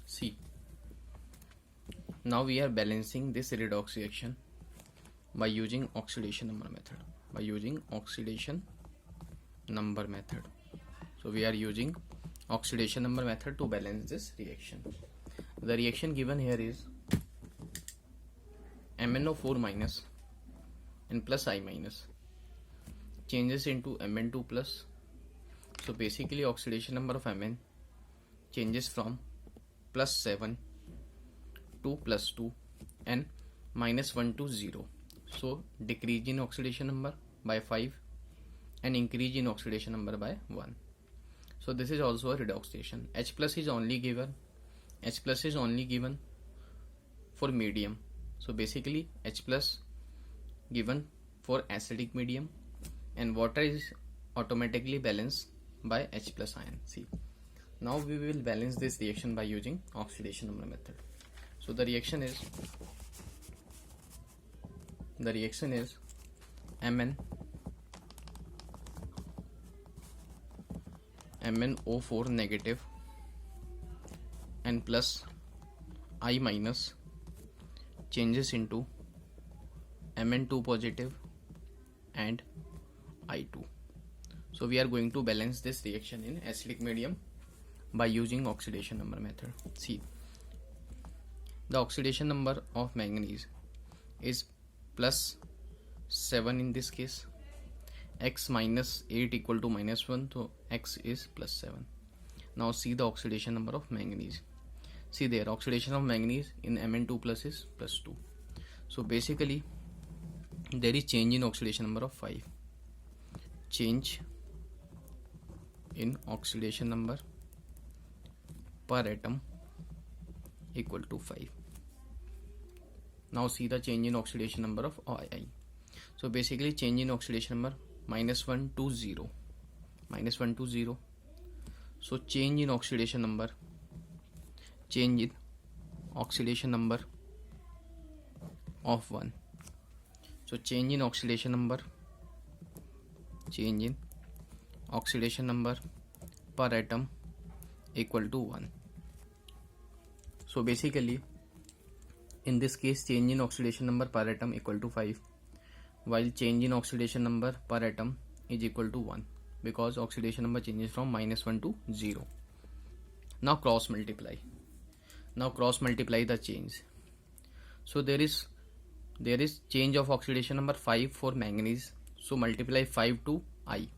See, now we are balancing this redox reaction by using oxidation number method. So we are using oxidation number method to balance this reaction. The reaction given here is MnO4 minus and plus I minus changes into Mn2 plus. So basically oxidation number of Mn changes from plus 7 to plus 2 and minus 1 to 0. So decrease in oxidation number by 5 and increase in oxidation number by 1. So this is also a redox reaction. H plus is only given for medium. So basically H plus given for acidic medium and water is automatically balanced by H plus ion. See, now we will balance this reaction by using oxidation number method. So the reaction is MnO4 negative and plus I minus changes into Mn2 positive and I2. So we are going to balance this reaction in acidic medium by using oxidation number method. See, the oxidation number of manganese is plus 7 in this case. X minus 8 equal to minus 1, so X is plus 7. Now see the oxidation number of manganese. See there, oxidation of manganese in Mn2 plus is plus 2. So basically there is change in oxidation number of 5. Change in oxidation number per atom equal to 5. Now see the change in oxidation number of I. So basically change in oxidation number minus 1 to 0. So change in oxidation number of 1. So change in oxidation number per atom equal to 1. So basically in this case change in oxidation number per atom equal to 5, while change in oxidation number per atom is equal to 1 because oxidation number changes from minus 1 to 0. Now cross multiply the change. So there is change of oxidation number 5 for manganese, so multiply 5 to I,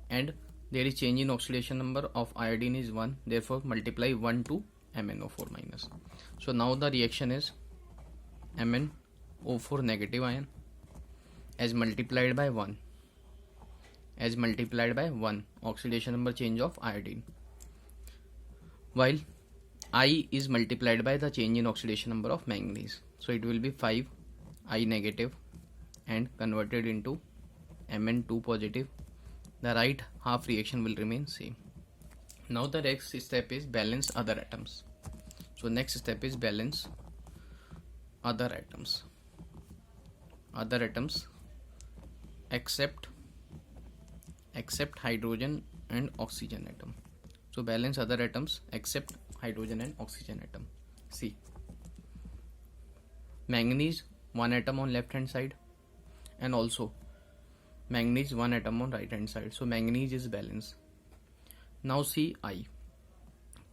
and there is change in oxidation number of iodine is 1, therefore multiply 1 to MnO4 minus. So now the reaction is MnO4 negative ion as multiplied by 1 oxidation number change of iodine, while I is multiplied by the change in oxidation number of manganese. So it will be 5 I negative and converted into Mn2 positive. The right half reaction will remain same. Now the next step is balance other atoms. So next step is balance other atoms except hydrogen and oxygen atom. So balance other atoms except hydrogen and oxygen atom. See, manganese 1 atom on left hand side and also manganese 1 atom on right hand side. So manganese is balanced. Now see I.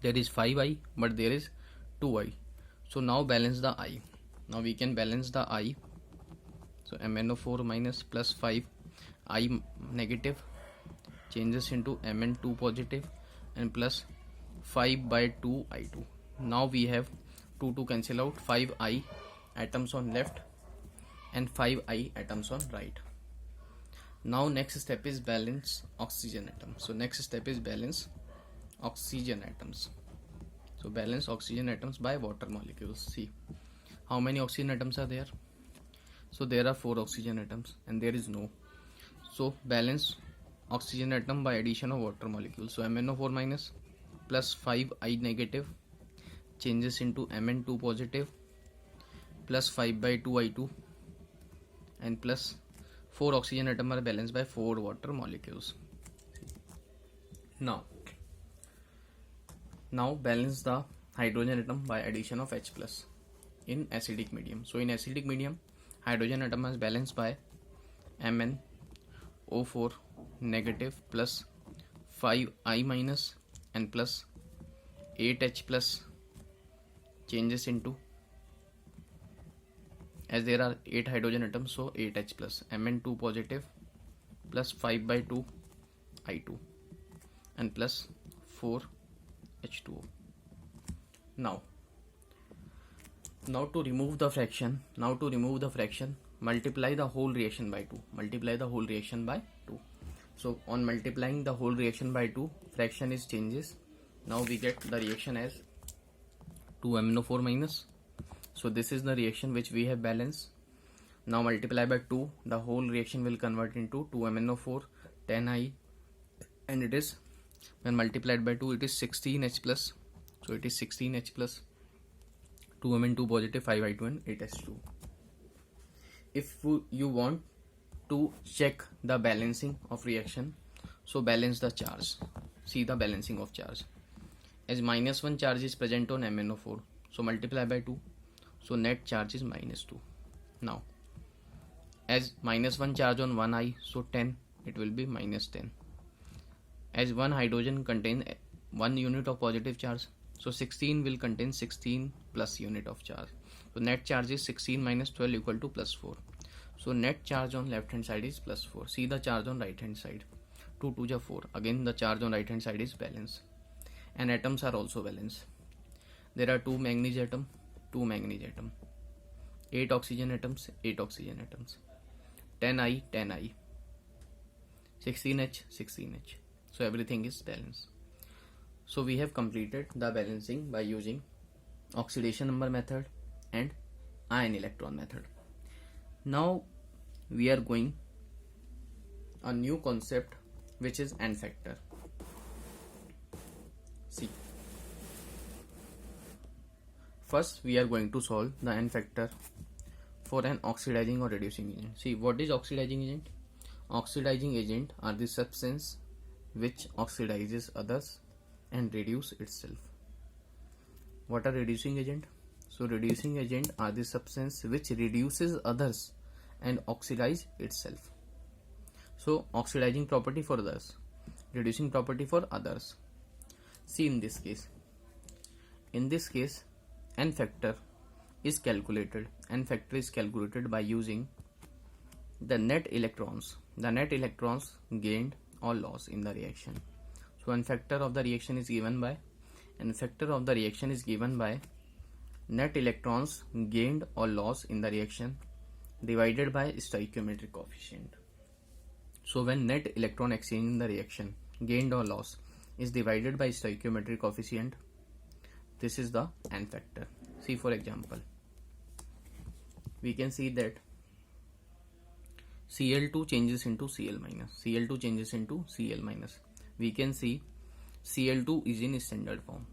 There is 5I but there is 2I. So now balance the I. Now we can balance the I. So MnO4 minus plus 5 I negative changes into Mn2 positive and plus 5 by 2 I2. Now we have 2 to cancel out, 5 I atoms on left and 5 I atoms on right. Now next step is balance oxygen atom. So next step is balance oxygen atoms. So balance oxygen atoms by water molecules. See how many oxygen atoms are there. So there are 4 oxygen atoms and there is no. So balance oxygen atom by addition of water molecules. So MnO4 minus plus 5 I negative changes into Mn2 positive plus 5 by 2 I2 and plus 4 oxygen atoms are balanced by 4 water molecules. Now balance the hydrogen atom by addition of H plus in acidic medium. So in acidic medium, hydrogen atom is balanced by MnO4 negative plus 5I minus and plus 8H plus changes into, as there are 8 hydrogen atoms, so 8H plus Mn2 positive plus 5 by 2 I2 and plus 4H2O. Now to remove the fraction, multiply the whole reaction by 2. So on multiplying the whole reaction by 2, fraction is changes. Now we get the reaction as 2MnO4 minus. So this is the reaction which we have balanced. Now multiply by 2, the whole reaction will convert into 2MnO4 10I, and it is, when multiplied by 2, it is 16H plus. So it is 16H plus 2Mn2 positive 5I2 and 8H2. If you want to check the balancing of reaction, so balance the charge. See the balancing of charge. As -1 charge is present on MnO4, so multiply by 2, so net charge is -2. Now as -1 charge on 1I, so 10, it will be -10. As one hydrogen contains 1 unit of positive charge, so 16 will contain 16 plus unit of charge. So net charge is 16 minus 12 equal to plus 4. So net charge on left hand side is plus 4. See the charge on right hand side. 2 2 ja 4. Again the charge on right hand side is balanced. And atoms are also balanced. There are 2 manganese atom, 2 manganese atom. 8 oxygen atoms, 8 oxygen atoms. 10I, 10I. 16H, 16H. So everything is balanced. So we have completed the balancing by using oxidation number method and ion electron method. Now we are going a new concept, which is N factor. See, first we are going to solve the N factor for an oxidizing or reducing agent. See, what is oxidizing agent? Oxidizing agent are the substance which oxidizes others and reduce itself. What are reducing agent? So reducing agent are the substance which reduces others and oxidize itself. So oxidizing property for others, reducing property for others. See, in this case N factor is calculated. N factor is calculated by using the net electrons gained or lost in the reaction. So N factor of the reaction is given by net electrons gained or lost in the reaction divided by stoichiometric coefficient. So when net electron exchange in the reaction gained or lost is divided by stoichiometric coefficient, this is the N factor. See, for example, we can see that Cl2 changes into Cl minus. We can see Cl2 is in standard form,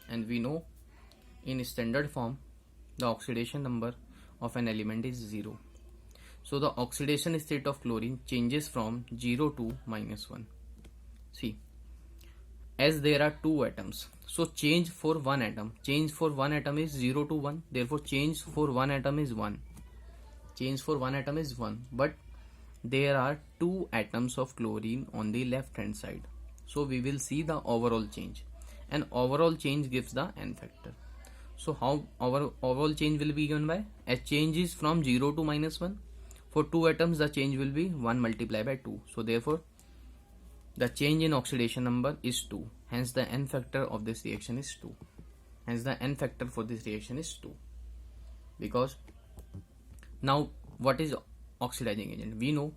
and we know in standard form the oxidation number of an element is 0. So the oxidation state of chlorine changes from 0 to -1. See, as there are 2 atoms, so change for one atom is 0 to 1, therefore change for one atom is 1. But there are 2 atoms of chlorine on the left hand side, so we will see the overall change, and overall change gives the N factor. So how our overall change will be given by, as change is from 0 to -1, for 2 atoms the change will be 1 multiplied by 2, so therefore the change in oxidation number is 2, hence the N factor of this reaction is 2. Because now what is oxidizing agent? We know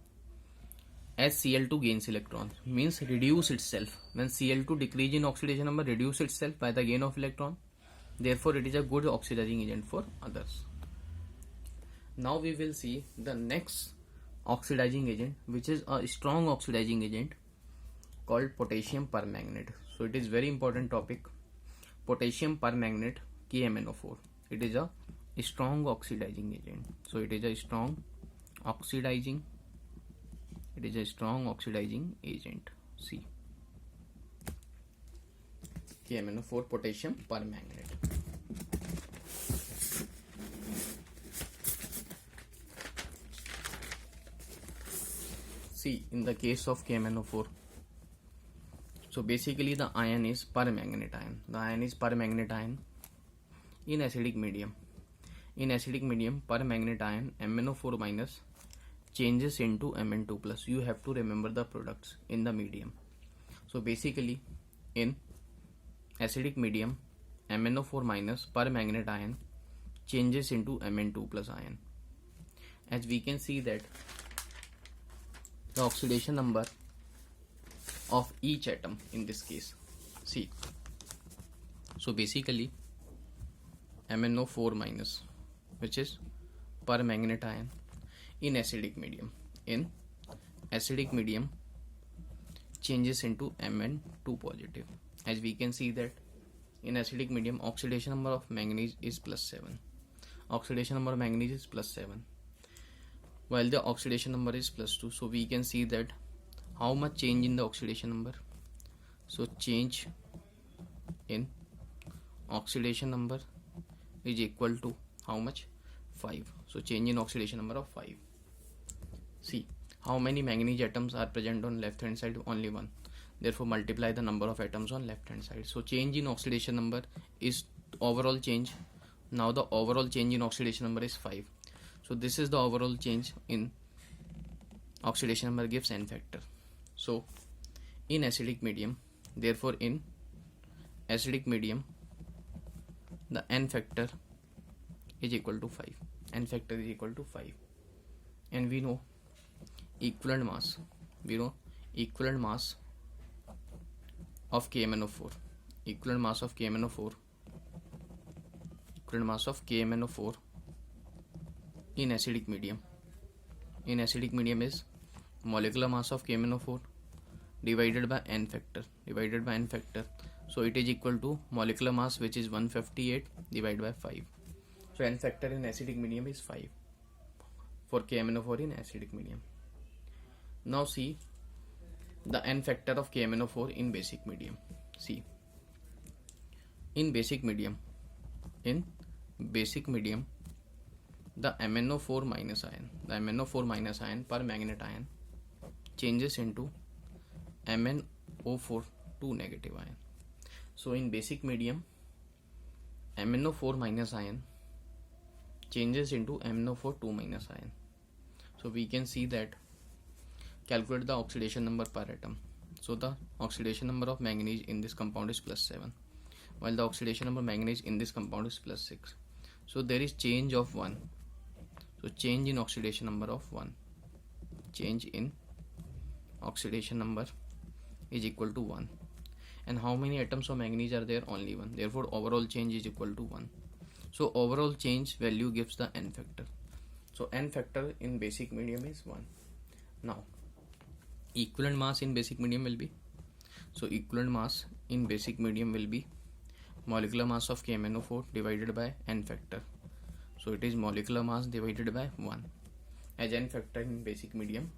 as Cl2 gains electron, means reduce itself. When Cl2 decrease in oxidation number, reduce itself by the gain of electron, therefore it is a good oxidizing agent for others. Now we will see the next oxidizing agent, which is a strong oxidizing agent called potassium permanganate. So it is very important topic. Potassium permanganate, KMnO4. It is a strong oxidizing agent. So it is a strong oxidizing agent. See, KMnO4 potassium permanganate. See, in the case of KMnO4, so basically the ion is permanganate ion. The ion is permanganate ion in acidic medium. In acidic medium, permanganate ion MnO4 minus changes into Mn2 plus. You have to remember the products in the medium. So basically in acidic medium, MnO4 minus permanganate ion changes into Mn2 plus ion. As we can see that the oxidation number of each atom in this case. See, so basically MnO4 minus, which is permanganate ion in acidic medium. In acidic medium changes into Mn2 positive. As we can see that in acidic medium, oxidation number of manganese is +7. Oxidation number of manganese is +7, while the oxidation number is +2. So we can see that how much change in the oxidation number. So change in oxidation number is equal to how much? 5. So change in oxidation number of 5. See, how many manganese atoms are present on left hand side? Only 1. Therefore multiply the number of atoms on left hand side. So change in oxidation number is overall change. Now the overall change in oxidation number is 5. So this is the overall change in oxidation number, gives N factor. So in acidic medium, therefore in acidic medium the N factor is equal to 5. N factor is equal to 5. And we know equivalent mass. We know equivalent mass of KMnO4. Equivalent mass of KMnO4. Equivalent mass of KMnO4 in acidic medium. In acidic medium is molecular mass of KMnO4 divided by N factor. Divided by N factor. So it is equal to molecular mass, which is 158 divided by 5. So N factor in acidic medium is 5 for KMnO4 in acidic medium. Now see the N factor of KMnO4 in basic medium. See, in basic medium, the MnO4 minus ion, permanganate ion changes into MnO4 2 negative ion. So in basic medium, MnO4 minus ion changes into MnO4 2 minus ion. So we can see that, calculate the oxidation number per atom. So the oxidation number of manganese in this compound is +7, while the oxidation number of manganese in this compound is +6. So there is change of 1. So change in oxidation number of 1. Change in oxidation number is equal to 1. And how many atoms of manganese are there? Only 1. Therefore overall change is equal to 1. So overall change value gives the N factor. So N factor in basic medium is 1. Now equivalent mass in basic medium will be, so equivalent mass in basic medium will be molecular mass of KMnO4 divided by N factor. So it is molecular mass divided by 1, as N factor in basic medium,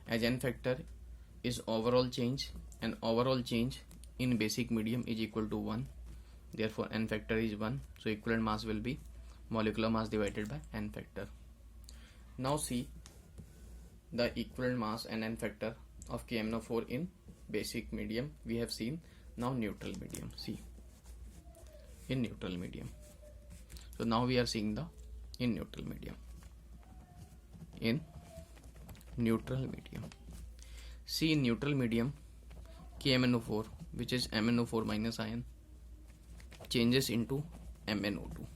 as N factor is overall change, and overall change in basic medium is equal to 1. Therefore N factor is 1. So equivalent mass will be molecular mass divided by N factor. Now see the equivalent mass and N factor of KMnO4 in basic medium we have seen. Now neutral medium. See, in neutral medium. So now we are seeing the in neutral medium. In neutral medium. See, in neutral medium, KMnO4, which is MnO4 minus ion, changes into MnO2.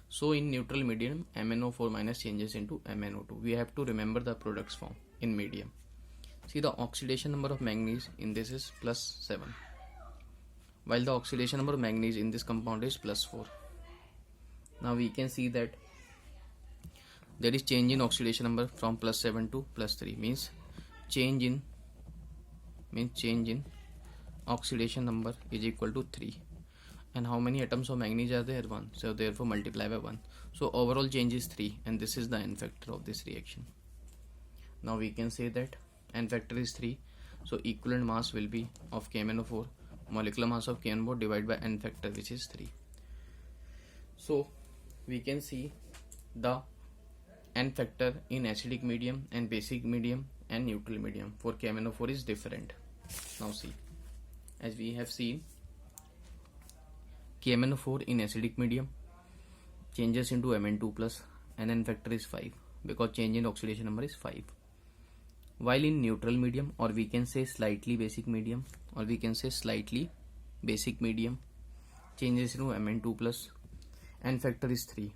So in neutral medium, MnO4 minus changes into MnO2. We have to remember the products form in medium. See, the oxidation number of manganese in this is +7, while the oxidation number of manganese in this compound is +4. Now we can see that there is change in oxidation number from +7 to +3, means change in oxidation number is equal to 3. And how many atoms of manganese are there? 1. So therefore multiply by 1. So overall change is 3, and this is the N factor of this reaction. Now we can say that N factor is 3. So equivalent mass will be of KMnO4 molecular mass of K1 divided by n factor, which is 3. So we can see the n factor in acidic medium and basic medium and neutral medium for KMnO4 is different. Now see, as we have seen, KMnO4 in acidic medium changes into Mn2 plus and n factor is 5 because change in oxidation number is 5. While in neutral medium, or we can say slightly basic medium, changes into Mn2 plus, n factor is 3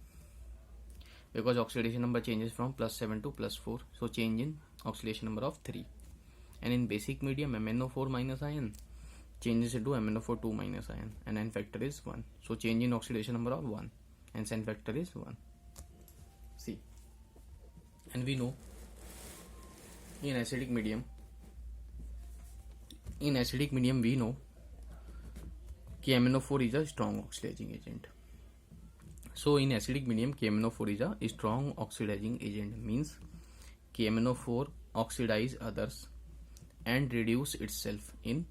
because oxidation number changes from +7 to +4, so change in oxidation number of 3. And in basic medium, MnO4 minus ion changes into MnO4 2 minus ion and n factor is 1, so change in oxidation number of 1 and n factor is 1. See, and we know in acidic medium we know KMnO4 is a strong oxidizing agent. So in acidic medium, KMnO4 is a strong oxidizing agent, means KMnO4 oxidize others and reduce itself in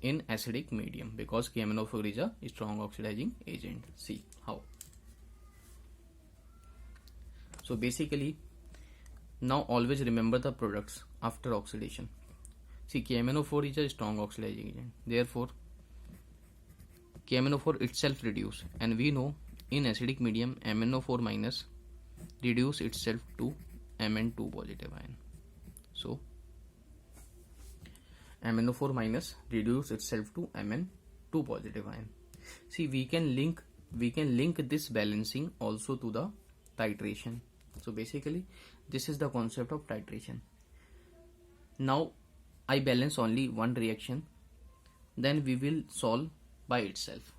acidic medium because KMnO4 is a strong oxidizing agent. See how. So basically, now always remember the products after oxidation. See, KMnO4 is a strong oxidizing agent, therefore KMnO4 itself reduce, and we know in acidic medium MnO4 minus reduce itself to Mn2 positive ion. So MnO4 minus reduce itself to Mn2 positive ion. See, we can link this balancing also to the titration. So basically, this is the concept of titration. Now I balance only one reaction, then we will solve by itself.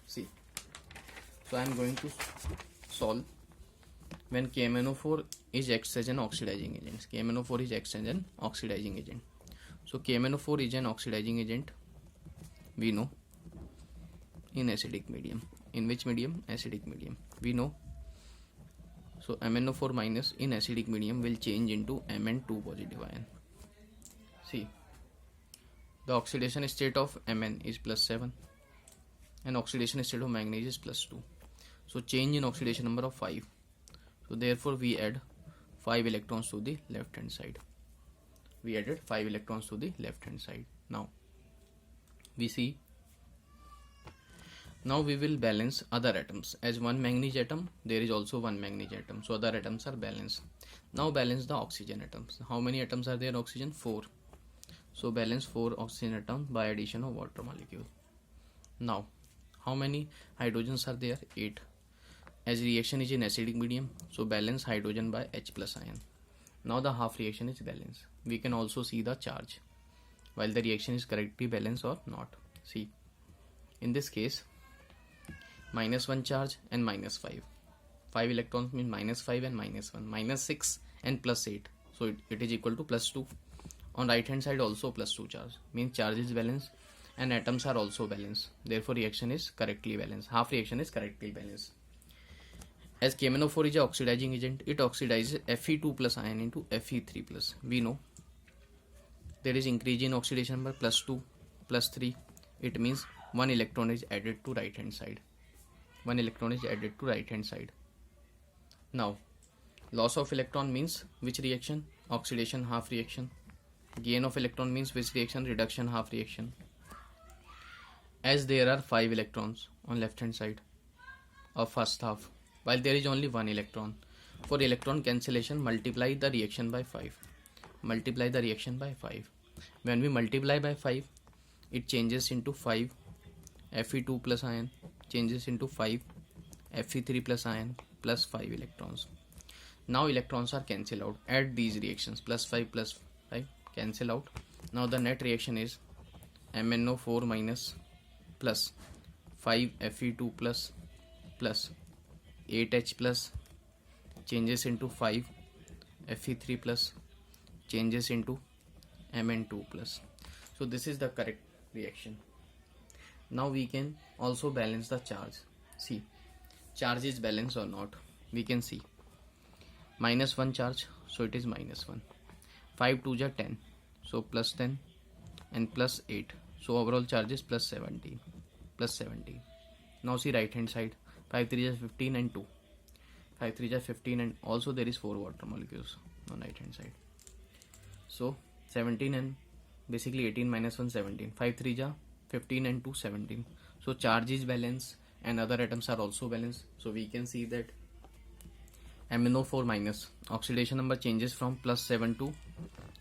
See, so I am going to solve when KMnO4 is acts as an oxidizing agent. KMnO4 is acts as an oxidizing agent. So KMnO4 is an oxidizing agent, we know, in acidic medium. In which medium? Acidic medium. We know. So MnO4 minus in acidic medium will change into Mn2 positive ion. See, the oxidation state of Mn is +7 and oxidation state of manganese is +2. So change in oxidation number of 5. So therefore we add 5 electrons to the left hand side. We added 5 electrons to the left hand side. Now we see, now we will balance other atoms. As one manganese atom, there is also one manganese atom, so other atoms are balanced. Now balance the oxygen atoms. How many atoms are there? Oxygen 4. So balance 4 oxygen atoms by addition of water molecule. Now how many hydrogens are there? 8. As reaction is in acidic medium, so balance hydrogen by H plus ion. Now the half reaction is balanced. We can also see the charge while the reaction is correctly balanced or not. See, in this case, -1 charge and -5. 5 electrons means -5 and -1, -6 and +8. So it is equal to +2. On right hand side also +2 charge, means charge is balanced and atoms are also balanced. Therefore reaction is correctly balanced. Half reaction is correctly balanced. As KMnO4 is an oxidizing agent, it oxidizes Fe2 plus ion into Fe3 plus. We know there is increase in oxidation number +2 +3. It means 1 electron is added to right hand side. 1 electron is added to right hand side. Now loss of electron means which reaction? Oxidation half reaction. Gain of electron means which reaction? Reduction half reaction. As there are 5 electrons on left hand side of first half, while there is only 1 electron, for electron cancellation multiply the reaction by 5. Multiply the reaction by 5. When we multiply by 5, it changes into 5 Fe2 plus ion, changes into 5 Fe3 plus ion plus 5 electrons. Now electrons are cancelled out. Add these reactions, +5 +5 cancel out. Now the net reaction is MnO4 minus plus 5 Fe2 plus 8H plus changes into 5 Fe3 plus changes into Mn2 plus. So this is the correct reaction. Now we can also balance the charge. See, charge is balanced or not. We can see -1 charge, so it is -1. 5 2 ja 10, so +10 and +8, So overall charge is plus 17. Now see right hand side. 5 3 is 15 and 2. 5 3 is 15 and also there is 4 water molecules on right hand side. So 17 and basically 18 minus 1 17. 5 3 is 15 and 2 17. So charge is balanced and other atoms are also balanced. So we can see that MnO4 minus oxidation number changes from plus 7 to,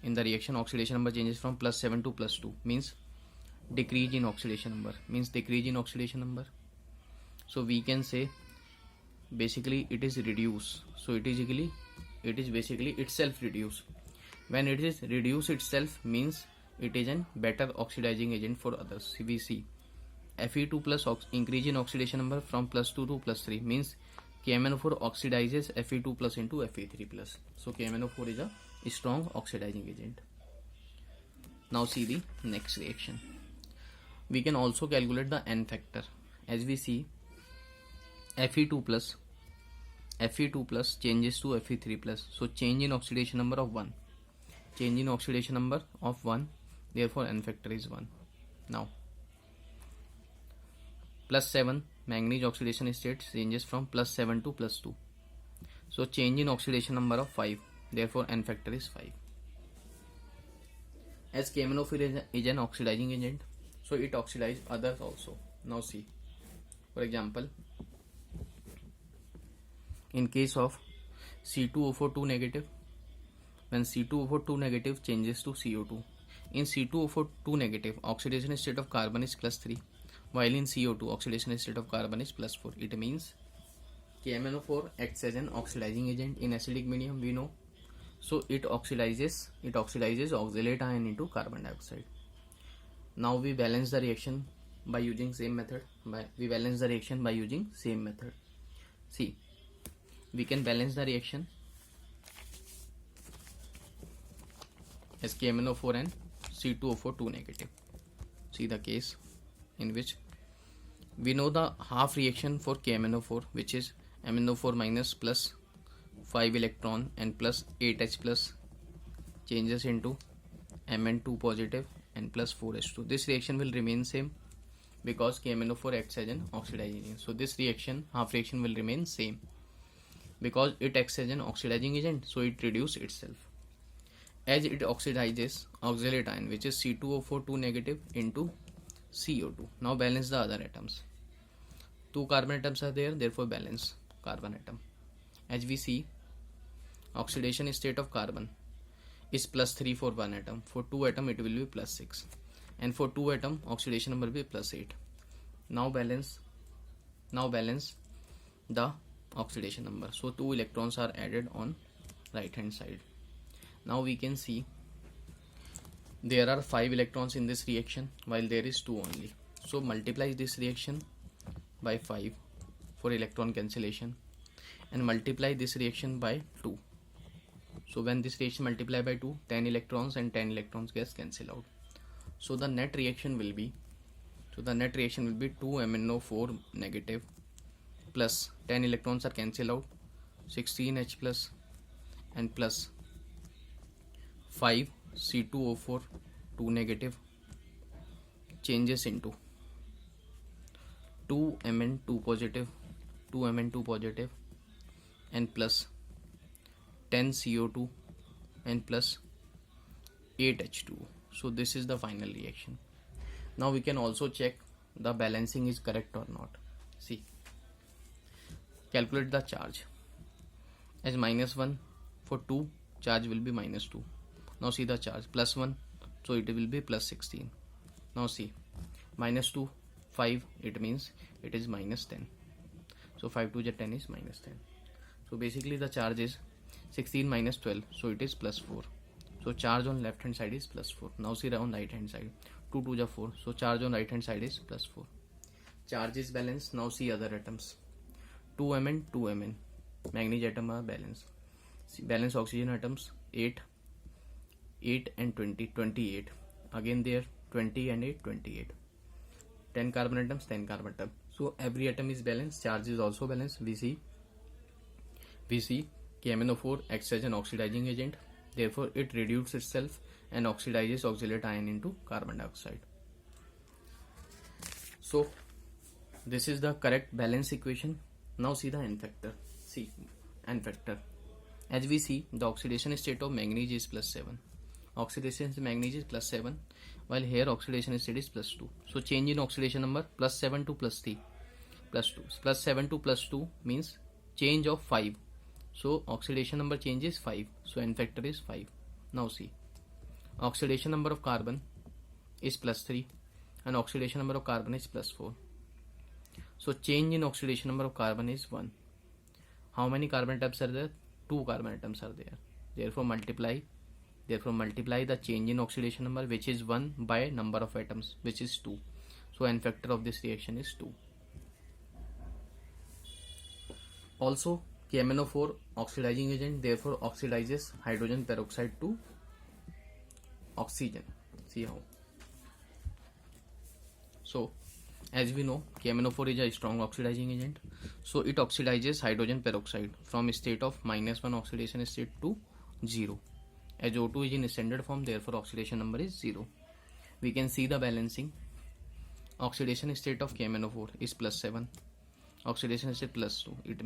in the reaction oxidation number changes from plus 7 to plus 2, means decrease in oxidation number, so we can say basically it is reduced. So it is basically itself reduced. When it is reduced itself means it is a better oxidizing agent for others. We see Fe2 plus increase in oxidation number from plus 2 to plus 3 means KMnO4 oxidizes Fe2 plus into Fe3 plus. So KMnO4 is a strong oxidizing agent. Now see the next reaction. We can also calculate the N factor. As we see, Fe2 plus changes to Fe3 plus. So change in oxidation number of 1. Therefore N factor is 1. Now plus 7 manganese oxidation state changes from plus 7 to plus 2. So change in oxidation number of 5. Therefore N factor is 5. As KMnO4 is an oxidizing agent, so it oxidizes others also. Now see, for example, in case of C2O4 negative, when C2O4 negative changes to CO2, in C2O4 negative oxidation state of carbon is plus 3, while in CO2 oxidation state of carbon is plus 4. It means KMnO4 acts as an oxidizing agent in acidic medium, we know. So it oxidizes oxalate ion into carbon dioxide. Now we balance the reaction by using same method. See, we can balance the reaction as KMnO4 and C2O4 negative. See the case in which we know the half reaction for KMnO4, which is MnO4 minus plus 5 electron and plus 8H plus changes into Mn2 positive and plus 4H2. This reaction will remain same because KMnO4 acts as an oxidizing agent. So this reaction, half reaction, will remain same because it acts as an oxidizing agent, so it reduces itself. As it oxidizes oxalate ion, which is C2O4 negative into CO2. Now balance the other atoms. 2 carbon atoms are there, therefore balance carbon atom. As we see, oxidation state of carbon is plus 3 for 1 atom. For 2 atom it will be plus 6, and for 2 atom oxidation number will be plus 8. Now balance the oxidation number. So 2 electrons are added on right hand side. Now we can see there are 5 electrons in this reaction while there is 2 only. So multiply this reaction by 5 for electron cancellation and multiply this reaction by 2. So when this reaction multiply by 2, 10 electrons and 10 electrons gets cancelled out. So the net reaction will be 2 MnO4 negative plus 10 electrons are cancelled out, 16H plus and plus 5 C2O4 negative changes into 2 Mn2 positive and plus 10 CO2 and plus 8H2. So this is the final reaction. Now we can also check the balancing is correct or not. See, calculate the charge. As minus 1 for 2, charge will be minus 2. Now see the charge, plus 1, so it will be plus 16. Now see, minus 2, 5, it means it is minus 10. So 5 to 10 is minus 10. So basically the charge is 16 minus 12, so it is plus 4. So charge on left hand side is plus 4. Now see on right hand side, 2 to the 4, so charge on right hand side is plus 4. Charge is balanced. Now see other atoms, 2Mn, 2Mn, manganese atom are balanced. See, balance oxygen atoms, 8 and 20, 28. Again there 20 and 8, 28. 10 carbon atoms, 10 carbon atom. So every atom is balanced. Charge is also balanced. We see KMnO4 acts as an oxidizing agent. Therefore it reduces itself and oxidizes oxalate ion into carbon dioxide. So this is the correct balance equation. Now see the n factor. See n factor. As we see, the oxidation state of manganese is +7. Oxidation is manganese is +7, while here oxidation state is +2. So change in oxidation number +7 to +3 +2. +7 to +2 means change of 5. So oxidation number change is 5. So n factor is 5. Now see, oxidation number of carbon is +3 and oxidation number of carbon is +4. So change in oxidation number of carbon is 1. How many carbon atoms are there? 2 carbon atoms are there. Therefore multiply the change in oxidation number, which is 1, by number of atoms, which is 2. So n factor of this reaction is 2. Also KMnO4 oxidizing agent, therefore oxidizes hydrogen peroxide to oxygen. See how. So as we know, KMnO4 is a strong oxidizing agent, so it oxidizes hydrogen peroxide from a state of -1 oxidation state to 0. As O2 is in standard form, therefore oxidation number is 0. We can see the balancing. Oxidation state of KMnO4 is +7, oxidation state +2. It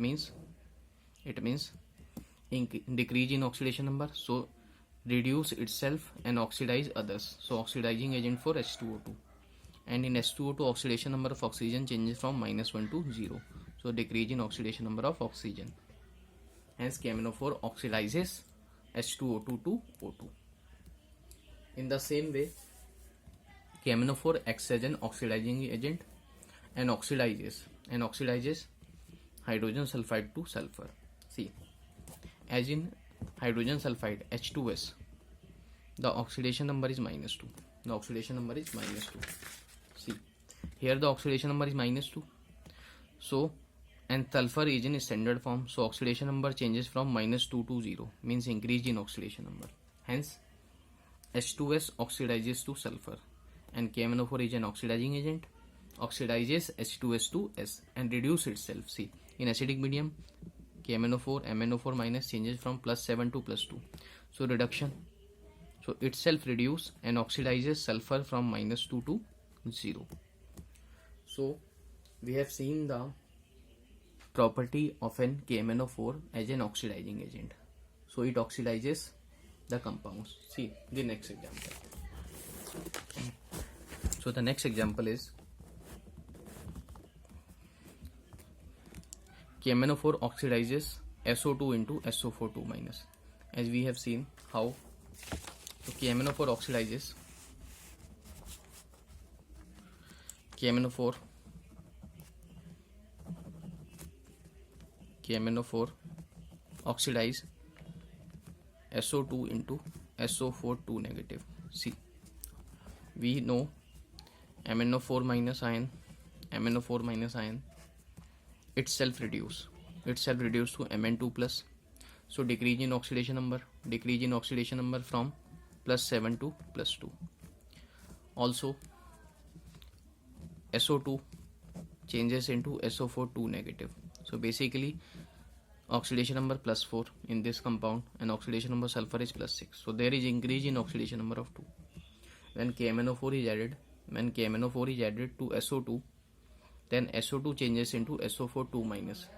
means decrease in oxidation number, so reduce itself and oxidize others. So oxidizing agent for H2O2. And in H2O2, oxidation number of oxygen changes from -1 to 0. So decrease in oxidation number of oxygen. Hence KMnO4 oxidizes H2O2 to O2. In the same way, KMnO4 acts as an oxidizing agent and oxidizes hydrogen sulfide to sulfur. See, as in hydrogen sulfide H2S, the oxidation number is -2. The oxidation number is -2. See, here the oxidation number is -2. So, and sulfur is in standard form, so oxidation number changes from -2 to 0, means increase in oxidation number. Hence, H2S oxidizes to sulfur, and KMnO4 is an oxidizing agent, oxidizes H2S to S and reduce itself. See, in acidic medium, KMnO4 MnO4 minus changes from +7 to +2. So reduction. So itself reduce and oxidizes sulfur from -2 to 0. So we have seen the property of an KMnO4 as an oxidizing agent. So it oxidizes the compounds. See the next example. So the next example is KMnO4 oxidizes SO2 into SO4 2-. As we have seen how. So KMnO4 oxidizes KMnO4 oxidize SO2 into SO4 2-. See, we know MnO4 minus ion itself reduce to Mn2 plus. So decrease in oxidation number from +7 to +2. Also SO2 changes into SO4 2-. So basically oxidation number +4 in this compound and oxidation number sulfur is +6. So there is increase in oxidation number of 2. When KMnO4 is added to SO2, then SO2 changes into SO4 2-.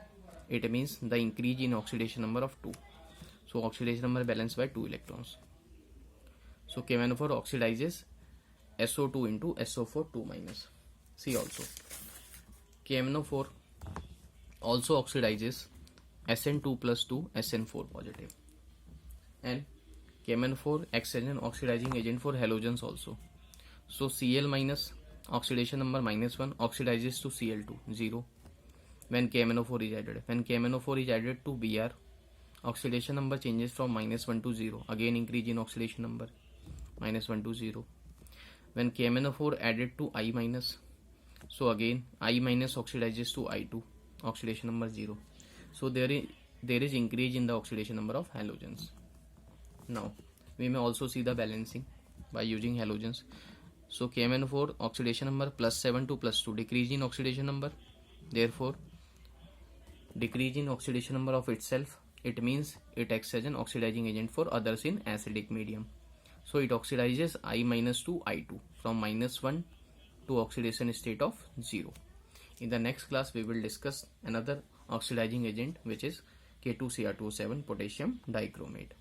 It means the increase in oxidation number of 2. So oxidation number balanced by 2 electrons. So KMnO4 oxidizes SO2 into SO4 2-. See also, KMnO4 also oxidizes SN2 plus to SN4 positive. And KMnO4 acts as an oxidizing agent for halogens also. So Cl minus, oxidation number -1, oxidizes to Cl2 0 when KMnO4 is added. When KMnO4 is added to Br, oxidation number changes from -1 to 0. Again increase in oxidation number, -1 to 0. When KMnO4 added to I minus, so again I minus oxidizes to I2, oxidation number 0. So there is increase in the oxidation number of halogens. Now we may also see the balancing by using halogens. So KMnO4 oxidation number +7 to +2, decrease in oxidation number. Therefore decrease in oxidation number of itself, it means it acts as an oxidizing agent for others in acidic medium. So it oxidizes I minus to I2 from -1 to oxidation state of 0. In the next class we will discuss another oxidizing agent which is K2Cr2O7 potassium dichromate.